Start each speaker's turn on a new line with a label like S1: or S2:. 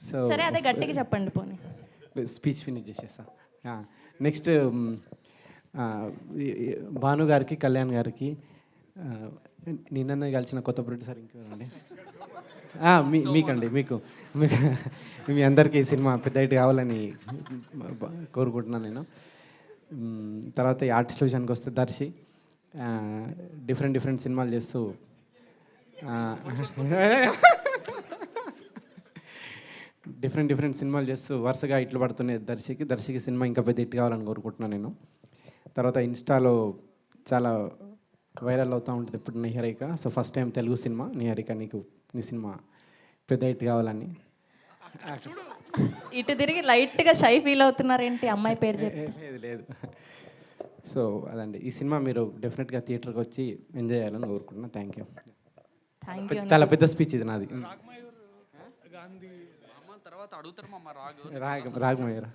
S1: So
S2: సరే అదే గట్టిగా చెప్పండి పోనీ.
S1: స్పీచ్ ఫినిష్ చేసేసా. నెక్స్ట్ భాను గారికి, కళ్యాణ్ గారికి, నిన్న కలిసిన కొత్త ప్రొడ్యూసర్ ఇంకెవరండి, మీకండి, మీకు మీ అందరికీ ఈ సినిమా పెద్ద హిట్ కావాలని కోరుకుంటున్నాను నేను. తర్వాత ఈ ఆర్టిస్ట్ విషయానికి వస్తే దర్శి డిఫరెంట్ సినిమాలు చేస్తూ డిఫరెంట్ సినిమాలు చేస్తూ వరుసగా ఇట్లు పడుతున్నాయి దర్శికి సినిమా ఇంకా పెద్ద హిట్ కావాలని కోరుకుంటున్నాను నేను. తర్వాత ఇన్స్టాలో చాలా వైరల్ అవుతూ ఉంటుంది ఇప్పుడు Niharika. So first time Telugu cinema Niharika, నీ సినిమా పెద్ద హిట్ కావాలని.
S2: ఇటు తిరిగి లైట్గా షై ఫీల్ అవుతున్నారేంటి అమ్మాయి పేరు చెప్పి?
S1: లేదు. సో అదండి, ఈ సినిమా మీరు డెఫినెట్గా థియేటర్కి వచ్చి ఎంజాయ్ చేయాలని కోరుకుంటున్నాను. Thank you. చాలా పెద్ద స్పీచ్ ఇది నాది.
S3: తర్వాత అడుగుతారు రాగ్
S1: రాగమయ్యారు.